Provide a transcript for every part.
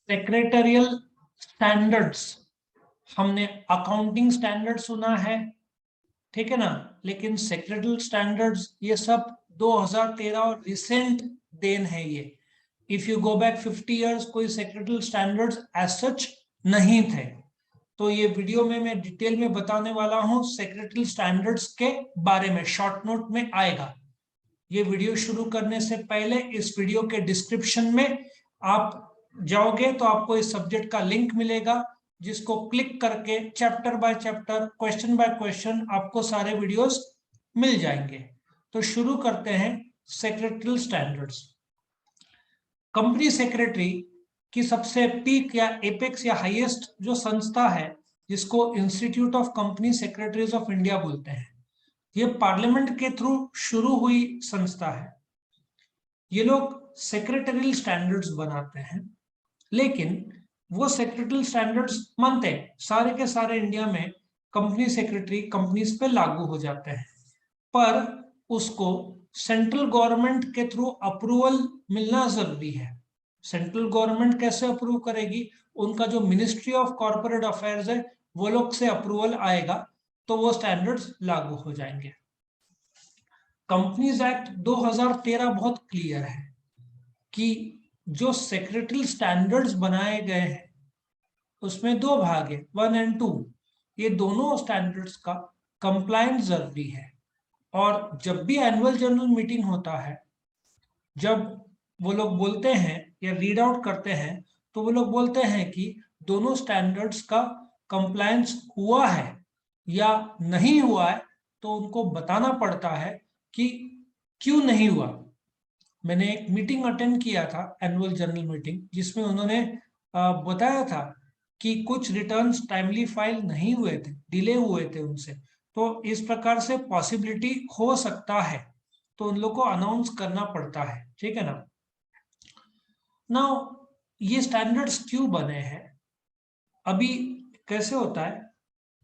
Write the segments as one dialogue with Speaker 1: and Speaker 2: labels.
Speaker 1: Secretarial standards, हमने accounting standard सुना है, ठीक है ना, लेकिन सेक्रेटरियल स्टैंडर्ड्स ये सब 2013 और रिसेंट देन है ये। If you go back 50 years कोई सेक्रेटरियल स्टैंडर्ड्स एज सच नहीं थे। तो ये वीडियो में मैं डिटेल में बताने वाला हूं सेक्रेटरियल स्टैंडर्ड्स के बारे में, शॉर्ट नोट में आएगा। ये वीडियो शुरू करने से पहले इस वीडियो के डिस्क्रिप्शन में आप जाओगे तो आपको इस सब्जेक्ट का लिंक मिलेगा, जिसको क्लिक करके chapter by chapter, question by question आपको सारे वीडियोस मिल जाएंगे। तो शुरू करते हैं सेक्रेटरियल स्टैंडर्ड्स। कंपनी सेक्रेटरी की सबसे पीक या एपेक्स या हाईएस्ट जो संस्था है, जिसको institute of company secretaries of India बोलते हैं, ये पार्लियामेंट के थ्रू शुरू हुई संस्था है। ये लोग सेक्रेटरियल स्टैंडर्ड्स बनाते हैं, लेकिन वो सेक्रेटरियल स्टैंडर्ड्स मानते हैं सारे के सारे इंडिया में कंपनी सेक्रेटरी कंपनीज पे लागू हो जाते हैं, पर उसको सेंट्रल गवर्नमेंट के थ्रू अप्रूवल मिलना जरूरी है। सेंट्रल गवर्नमेंट कैसे अप्रूव करेगी? उनका जो मिनिस्ट्री ऑफ कॉर्पोरेट अफेयर्स है वो लोग से अप्रूवल आएगा, तो वो स्टैंडर्ड्स लागू हो जाएंगे। कंपनीज एक्ट 2013 बहुत क्लियर है कि जो सेक्रेटरियल स्टैंडर्ड्स बनाए गए हैं उसमें दो भाग है, 1 और 2। ये दोनों स्टैंडर्ड्स का कंप्लायंस जरूरी है। और जब भी एनुअल जनरल मीटिंग होता है, जब वो लोग बोलते हैं या रीड आउट करते हैं, तो वो लोग बोलते हैं कि दोनों स्टैंडर्ड्स का कंप्लायंस हुआ है या नहीं हुआ है, तो उनको बताना पड़ता है कि क्यों नहीं हुआ। मैंने एक मीटिंग अटेंड किया था, एनुअल जनरल मीटिंग, जिसमें उन्होंने बताया था कि कुछ रिटर्न्स टाइमली फाइल नहीं हुए थे, डिले हुए थे उनसे, तो इस प्रकार से पॉसिबिलिटी हो सकता है, तो उन लोग को अनाउंस करना पड़ता है, ठीक है ना। नाउ ये स्टैंडर्ड्स क्यों बने हैं? अभी कैसे होता है,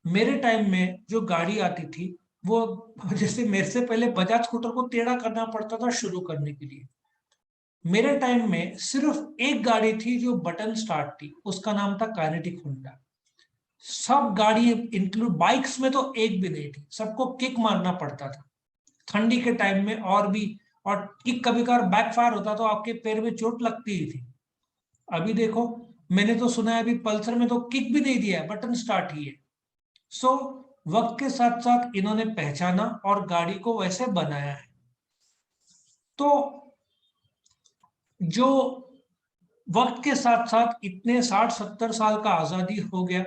Speaker 1: मेरे टाइम में जो गाड़ी आती थी वो, जैसे मेरे से पहले बजाज स्कूटर को टेढ़ा करना पड़ता था शुरू करने के लिए। मेरे टाइम में सिर्फ एक गाड़ी थी जो बटन स्टार्ट थी, उसका नाम था काइनेटिक होंडा। सब गाड़ी इंक्लूड बाइक्स में तो एक भी नहीं थी, सबको किक मारना पड़ता था ठंडी के टाइम में, और भी, और किक कभी कभार बैकफायर होता तो आपके पैर में चोट लगती ही थी। अभी देखो, मैंने तो सुना है अभी पल्सर में तो किक भी नहीं दिया है, बटन स्टार्ट ही है। सो वक्त के साथ साथ इन्होंने पहचाना और गाड़ी को वैसे बनाया है। तो जो वक्त के साथ साथ इतने 60-70 साल का आजादी हो गया,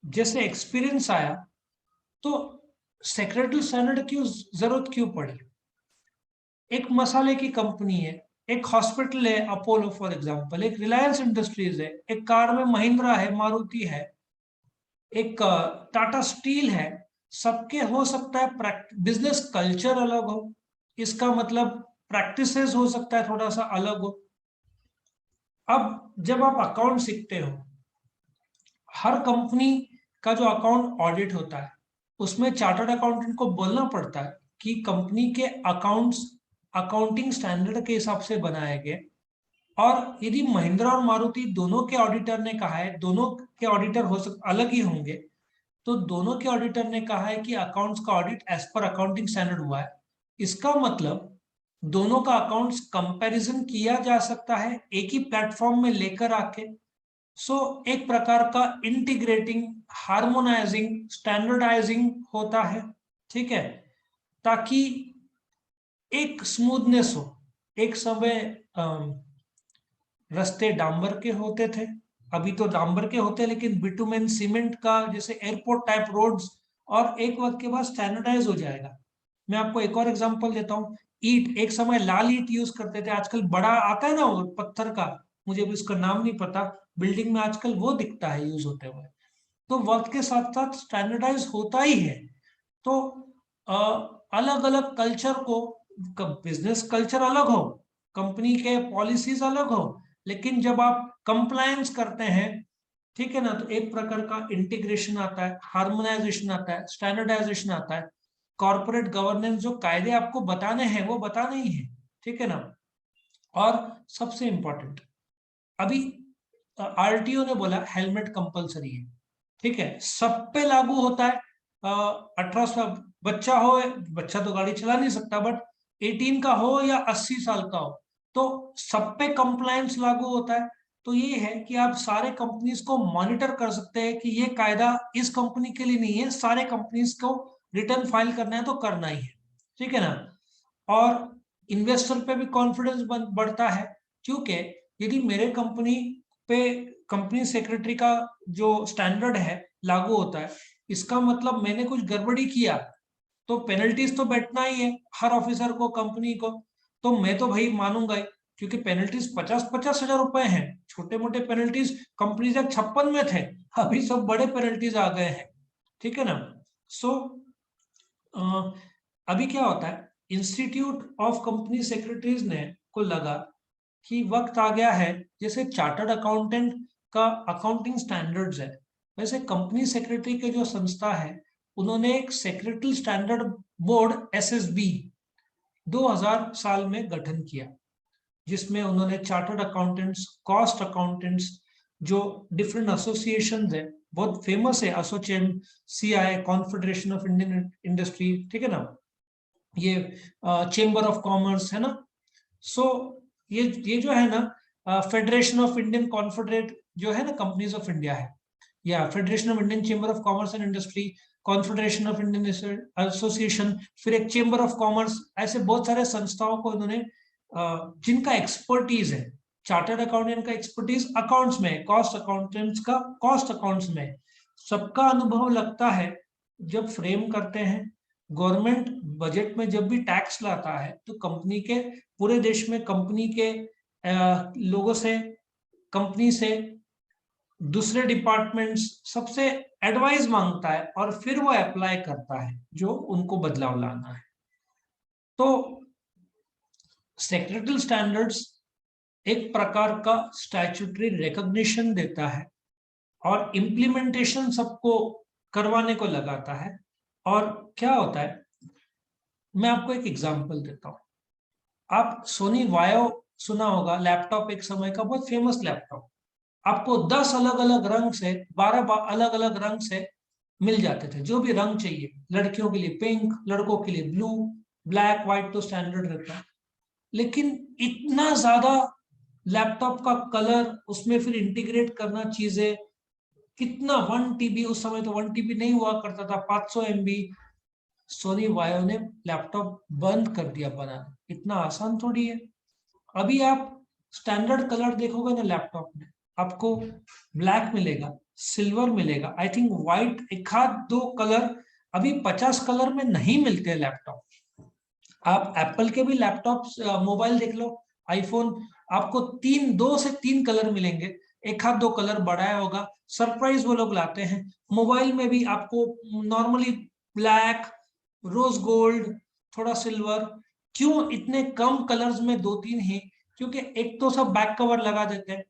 Speaker 1: जैसे एक्सपीरियंस आया, तो सेक्रेटरी स्टैंडर्ड की जरूरत क्यों पड़ी? एक मसाले की कंपनी है, एक हॉस्पिटल है अपोलो फॉर एग्जांपल, एक रिलायंस इंडस्ट्रीज है, एक कार में महिंद्रा है, मारुति है, एक टाटा स्टील है। सबके हो सकता है बिजनेस कल्चर अलग हो, इसका मतलब प्रैक्टिसेस हो सकता है थोड़ा सा अलग हो। अब जब आप अकाउंट सीखते हो, हर कंपनी का जो अकाउंट ऑडिट होता है उसमें चार्टर्ड अकाउंटेंट को बोलना पड़ता है कि कंपनी के अकाउंट्स अकाउंटिंग स्टैंडर्ड के हिसाब से बनाए गए। और यदि महिंद्रा और मारुति दोनों के ऑडिटर ने कहा है, दोनों के ऑडिटर हो सकते अलग ही होंगे, तो दोनों के ऑडिटर ने कहा है कि अकाउंट्स का audit as per accounting standard हुआ है, इसका मतलब दोनों का अकाउंट्स कंपैरिजन किया जा सकता है एक ही प्लेटफॉर्म में लेकर आके। सो एक प्रकार का इंटीग्रेटिंग, हार्मोनाइजिंग, स्टैंडर्डाइजिंग होता है, ठीक है, ताकि एक स्मूथनेस हो। एक समय रास्ते डांबर के होते थे, अभी तो डांबर के होते हैं, लेकिन बिटुमेन सीमेंट का, जैसे एयरपोर्ट टाइप रोड्स, और एक वक्त के बाद स्टैंडर्डाइज हो जाएगा। मैं आपको एक और एग्जांपल देता हूँ। ईट, एक समय लाल ईट यूज करते थे, आजकल बड़ा आता है ना वो पत्थर का, मुझे भी उसका नाम नहीं पता, बिल्डिंग में आजकल वो दिखता है यूज होते हुए। तो वक्त के साथ साथ स्टैंडर्डाइज होता ही है। तो अलग अलग कल्चर को, बिजनेस कल्चर अलग हो, कंपनी के पॉलिसीज अलग हो, लेकिन जब आप कंप्लायंस करते हैं, ठीक है ना, तो एक प्रकार का इंटीग्रेशन आता है, हार्मोनाइजेशन आता है, स्टैंडर्डाइजेशन आता है। कॉर्पोरेट गवर्नेंस जो कायदे आपको बताने हैं वो बताने ही है, ठीक है ना। और सबसे इंपॉर्टेंट, अभी आरटीओ ने बोला हेलमेट कंपलसरी है, ठीक है, सब पे लागू होता है। 18 बच्चा हो, बच्चा तो गाड़ी चला नहीं सकता, बट 18 का हो या 80 साल का हो, तो सब पे कंप्लायंस लागू होता है। तो ये है कि आप सारे कंपनीज को मॉनिटर कर सकते हैं कि ये कायदा इस कंपनी के लिए नहीं है, सारे कंपनीज को रिटर्न फाइल करना है तो करना ही है, ठीक है ना। और इन्वेस्टर पे भी कॉन्फिडेंस बढ़ता है, क्योंकि यदि मेरे कंपनी पे कंपनी सेक्रेटरी का जो स्टैंडर्ड है लागू होता है, इसका मतलब मैंने कुछ गड़बड़ी किया तो पेनल्टीज तो बैठना ही है हर ऑफिसर को, कंपनी को। तो मैं तो भाई मानूंगा ही, क्योंकि पेनल्टीज 50-50 हजार रुपए हैं। छोटे मोटे पेनल्टीज कंपनी जब 56 में थे, अभी सब बड़े पेनल्टीज आ गए हैं, ठीक है ना। सो अभी क्या होता है, इंस्टीट्यूट ऑफ कंपनी सेक्रेटरीज ने को लगा कि वक्त आ गया है, जैसे चार्टर्ड अकाउंटेंट का अकाउंटिंग स्टैंडर्ड्स है, वैसे कंपनी सेक्रेटरी के जो संस्था है, उन्होंने एक सेक्रेटरी स्टैंडर्ड बोर्ड एसएसबी 2000 साल में गठन किया, जिसमें उन्होंने चार्टर्ड अकाउंटेंट्स, कॉस्ट अकाउंटेंट्स, जो डिफरेंट एसोसिएशन है, बहुत फेमस है ASSOCHAM, CI, confederation of Indian industry, ठीक है ना, ये चेंबर ऑफ कॉमर्स है ना। सो ये जो है ना, फेडरेशन ऑफ इंडियन कॉन्फेडरेट जो है ना कंपनीज ऑफ इंडिया है, या federation of Indian chamber of commerce and industry, confederation of Indian association, फिर एक चेंबर ऑफ कॉमर्स, ऐसे बहुत सारे संस्थाओं को इन्होंने जिनका एक्सपर्टीज है, चार्टर्ड अकाउंटेंट का एक्सपर्टीज अकाउंट्स में, कॉस्ट अकाउंटेंट्स का कॉस्ट अकाउंट्स में, सबका अनुभव लगता है। जब फ्रेम करते हैं गवर्नमेंट बजट में, जब भी टैक्स लाता है तो कंपनी के, पूरे देश में कंपनी के लोगों से, कंपनी से दूसरे डिपार्टमेंट्स सबसे एडवाइस मांगता है और फिर वो अप्लाई करता है जो उनको बदलाव लाना है। तो सेक्रेटरी स्टैंडर्ड्स एक प्रकार का स्टैट्यूटरी रिकॉग्निशन देता है और इम्प्लीमेंटेशन सबको करवाने को लगाता है। और क्या होता है, मैं आपको एक एग्जांपल देता हूं। आप सोनी वायो सुना होगा, लैपटॉप एक समय का बहुत फेमस लैपटॉप, आपको 10 अलग अलग रंग से, 12 अलग अलग रंग से मिल जाते थे, जो भी रंग चाहिए, लड़कियों के लिए पिंक, लड़कों के लिए ब्लू, ब्लैक व्हाइट तो स्टैंडर्ड रहता है। लेकिन इतना ज्यादा लैपटॉप का कलर, उसमें फिर इंटीग्रेट करना चीजें, कितना 1 TB, उस समय तो 1 TB नहीं हुआ करता था, 500 MB। सोनी वायो ने लैपटॉप बंद कर दिया बनाना, इतना आसान थोड़ी है। अभी आप स्टैंडर्ड कलर देखोगे ना लैपटॉप में, आपको ब्लैक मिलेगा, सिल्वर मिलेगा, आई थिंक व्हाइट, एक आध दो कलर, अभी 50 कलर में नहीं मिलते लैपटॉप। आप एप्पल के भी लैपटॉप, मोबाइल देख लो, आईफोन, आपको 2 से 3 कलर मिलेंगे, एक आध दो कलर बढ़ाया होगा, सरप्राइज वो लोग लाते हैं। मोबाइल में भी आपको नॉर्मली ब्लैक, रोज गोल्ड, थोड़ा सिल्वर, क्यों इतने कम कलर्स में 2-3 ही? क्योंकि एक तो सब बैक कवर लगा देते हैं,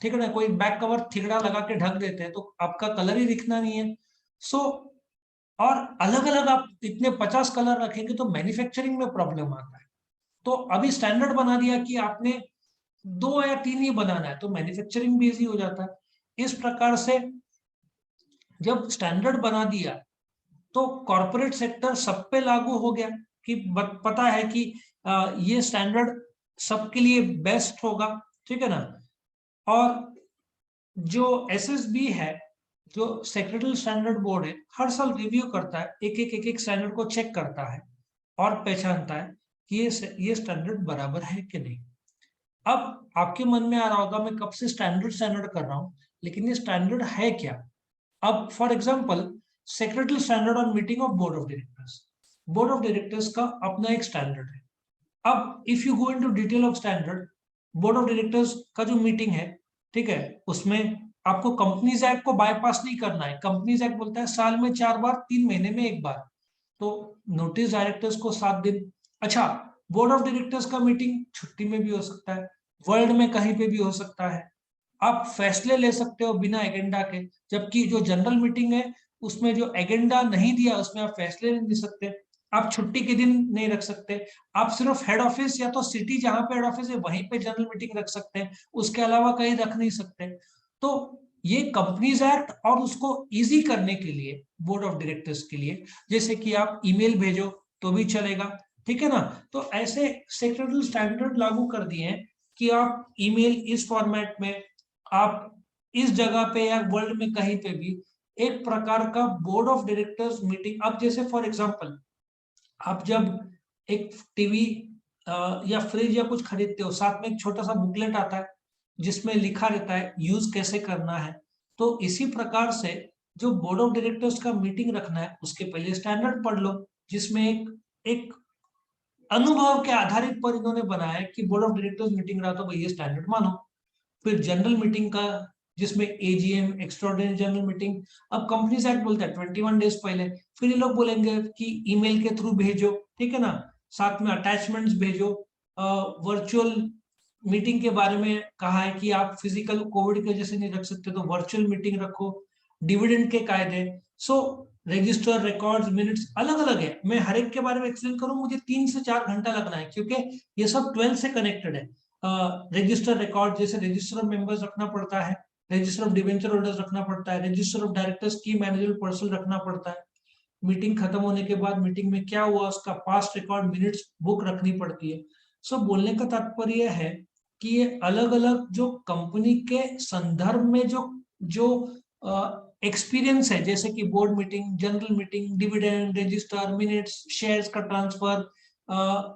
Speaker 1: ठीक है ना, कोई बैक कवर थिगड़ा लगा के ढक देते हैं, तो आपका कलर ही दिखना नहीं है। सो और अलग अलग आप इतने 50 कलर रखेंगे तो मैन्युफैक्चरिंग में प्रॉब्लम आता है। तो अभी स्टैंडर्ड बना दिया कि आपने 2 या 3 ही बनाना है, तो मैन्युफैक्चरिंग भी इजी हो जाता है। इस प्रकार से जब स्टैंडर्ड बना दिया तो कॉर्पोरेट सेक्टर सब पे लागू हो गया, कि पता है कि ये स्टैंडर्ड सबके लिए बेस्ट होगा, ठीक है ना। और जो एसएसबी है, जो सेक्रेटरी स्टैंडर्ड बोर्ड है, हर साल रिव्यू करता है, एक एक स्टैंडर्ड को चेक करता है और पहचानता है कि ये स्टैंडर्ड बराबर है कि नहीं। अब आपके मन में आ रहा होगा मैं कब से स्टैंडर्ड स्टैंडर्ड कर रहा हूं, लेकिन ये स्टैंडर्ड है क्या? अब for example, secretary standard on meeting of board of directors, board of directors का अपना एक स्टैंडर्ड है। अब if you go into detail of standard, board of directors का जो मीटिंग है, ठीक है, उसमें आपको कंपनीज एक्ट को बाईपास नहीं करना है। कंपनीज एक्ट बोलता है साल में 4 बार, 3 महीने में 1 बार, तो नोटिस डायरेक्टर्स को 7 दिन। अच्छा, बोर्ड ऑफ डायरेक्टर्स का मीटिंग छुट्टी में भी हो सकता है, वर्ल्ड में कहीं पे भी हो सकता है, आप फैसले ले सकते हो बिना एजेंडा के, जबकि जो जनरल मीटिंग है उसमें जो एजेंडा नहीं दिया उसमें आप फैसले नहीं ले सकते, आप छुट्टी के दिन नहीं रख सकते, आप सिर्फ हेड ऑफिस या तो सिटी जहां पे हेड ऑफिस है वहीं पे जनरल मीटिंग रख सकते हैं, उसके अलावा कहीं रख नहीं सकते। तो ये कंपनीज एक्ट और उसको इजी करने के लिए बोर्ड ऑफ डायरेक्टर्स के लिए, जैसे कि आप ईमेल भेजो तो भी चलेगा, ठीक है ना। तो ऐसे सेक्रेटरी स्टैंडर्ड लागू कर दिए हैं कि आप ईमेल इस फॉर्मेट में, आप इस जगह पे या वर्ल्ड में कहीं पे भी एक प्रकार का बोर्ड ऑफ डायरेक्टर्स मीटिंग, अब जैसे फॉर एग्जांपल आप जब एक टीवी या फ्रिज या कुछ खरीदते हो, साथ में एक छोटा सा बुकलेट आता है जिसमें लिखा रहता है यूज कैसे करना है। तो इसी प्रकार से जो बोर्ड ऑफ डायरेक्टर्स का मीटिंग रखना है उसके पहले स्टैंडर्ड पढ़ लो, जिसमें एक अनुभव के आधारित पर इन्होंने बनाया कि बोर्ड ऑफ डायरेक्टर्स मीटिंग रहा तो भाई ये स्टैंडर्ड मानो। फिर जनरल मीटिंग का, जिसमें एजीएम एक्स्ट्राऑर्डिनरी जनरल मीटिंग, अब कंपनीज एक्ट बोलता है 21 डेज पहले, फिर ये लोग बोलेंगे कि ईमेल के थ्रू भेजो, ठीक है ना, साथ में अटैचमेंट्स भेजो। वर्चुअल मीटिंग के बारे में कहा है कि आप फिजिकल कोविड के जैसे नहीं रख सकते तो वर्चुअल मीटिंग रखो। डिविडेंड के कायदे, सो रजिस्टर रिकॉर्ड्स मिनट्स अलग अलग है। मैं हर एक के बारे में एक्सप्लेन करूं मुझे 3 से 4 घंटा लगना है, क्योंकि ये सब 12 से कनेक्टेड है। रजिस्टर रिकॉर्ड, जैसे रजिस्टर ऑफ मेंबर्स रखना पड़ता है, रजिस्टर ऑफ डिवेंचर होल्डर्स रखना पड़ता है, रजिस्टर ऑफ डायरेक्टर्स की मैनेजर पर्सन रखना पड़ता है। मीटिंग खत्म होने के बाद मीटिंग में क्या हुआ उसका पास्ट रिकॉर्ड मिनट्स बुक रखनी पड़ती है। सो बोलने का तात्पर्य है कि ये अलग अलग जो कंपनी के संदर्भ में जो जो एक्सपीरियंस है, जैसे कि board meeting, general meeting, dividend, register, minutes, shares का ट्रांसफर,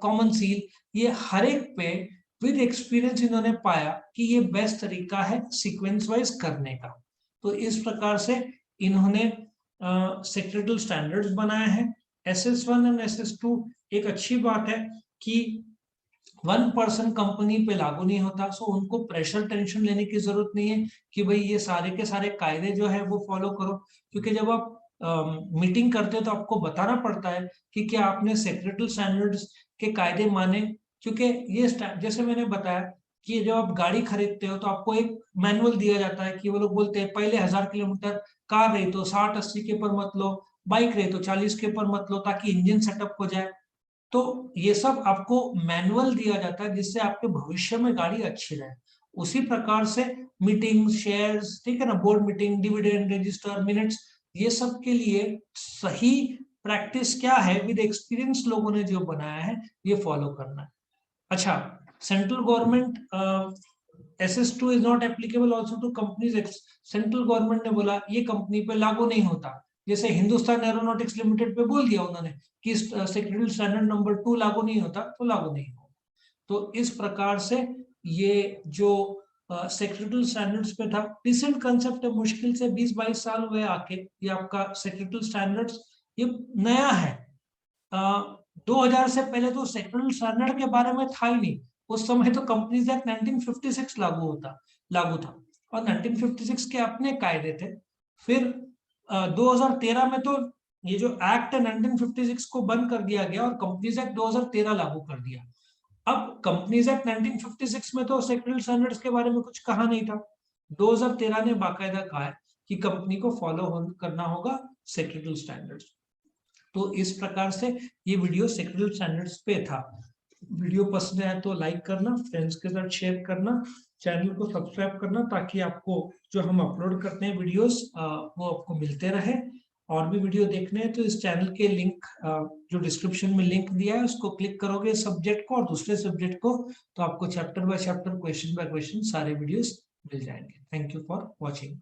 Speaker 1: कॉमन सील, ये हर एक पे विद एक्सपीरियंस इन्होंने पाया कि ये बेस्ट तरीका है सीक्वेंस वाइज करने का। तो इस प्रकार से इन्होंने सेक्रेटरी स्टैंडर्ड्स बनाए हैं। SS1 एंड SS2 एक अच्छी बात है कि 1 पर्सन कंपनी पे लागू नहीं होता, सो उनको प्रेशर टेंशन लेने की जरूरत नहीं है कि भाई ये सारे के सारे कायदे जो है वो फॉलो करो। क्योंकि जब आप मीटिंग करते हो तो आपको बताना पड़ता है कि क्या आपने सेक्रेटरी स्टैंडर्ड्स के कायदे माने। क्योंकि ये जैसे मैंने बताया कि जब आप गाड़ी खरीदते हो तो आपको एक मैनुअल दिया जाता है कि वो लोग बोलते हैं पहले 1000 किलोमीटर कार रही तो 60-80 के पर मत लो, बाइक रही तो 40 के पर मत लो, ताकि इंजन सेटअप हो जाए। तो ये सब आपको मैनुअल दिया जाता है जिससे आपके भविष्य में गाड़ी अच्छी रहे। उसी प्रकार से मीटिंग, शेयर्स, ठीक है ना, board meeting, dividend, register, minutes, ये सब के लिए सही प्रैक्टिस क्या है विद एक्सपीरियंस लोगों ने जो बनाया है ये फॉलो करना है। अच्छा, central government SS2 is not applicable also to companies. Central government ने बोला ये कंपनी पे लागू नहीं होता। जैसे हिंदुस्तान एरोनॉटिक्स लिमिटेड पे बोल दिया उन्होंने कि सेक्रेटरी स्टैंडर्ड नंबर 2 लागू नहीं होता, तो लागू नहीं होगा। तो इस प्रकार से ये जो सेक्रेटरी स्टैंडर्ड्स पे था, डिसेंट कंसेप्ट है, मुश्किल से 20-22 साल हुए आके ये आपका सेक्रेटरी स्टैंडर्ड्स ये नया है। 2000 से पहले तो सेक्रेटरी स्टैंडर्ड के बारे में था ही नहीं। उस समय तो कंपनीज एक्ट 1956 लागू था और 1956 के अपने कायदे थे। फिर 2013 में तो ये जो एक्ट है 1956 को बंद कर दिया गया और कंपनीज एक्ट 2013 लागू कर दिया। अब कंपनीज एक्ट 1956 में तो सेक्रेटरी स्टैंडर्ड्स के बारे में कुछ कहा नहीं था। 2013 ने बाकायदा कहा है कि कंपनी को फॉलो करना होगा सेक्रेटरी स्टैंडर्ड्स। तो इस प्रकार से ये वीडियो सेक्रेटरी स्टैंडर्ड्स पे था। वीडियो पसंद आया तो लाइक करना, फ्रेंड्स के साथ शेयर करना, चैनल को सब्सक्राइब करना, ताकि आपको जो हम अपलोड करते हैं वीडियोस वो आपको मिलते रहे। और भी वीडियो देखने हैं तो इस चैनल के लिंक जो डिस्क्रिप्शन में लिंक दिया है उसको क्लिक करोगे सब्जेक्ट को और दूसरे सब्जेक्ट को, तो आपको chapter by chapter, question by question सारे वीडियोस मिल जाएंगे। Thank you for watching.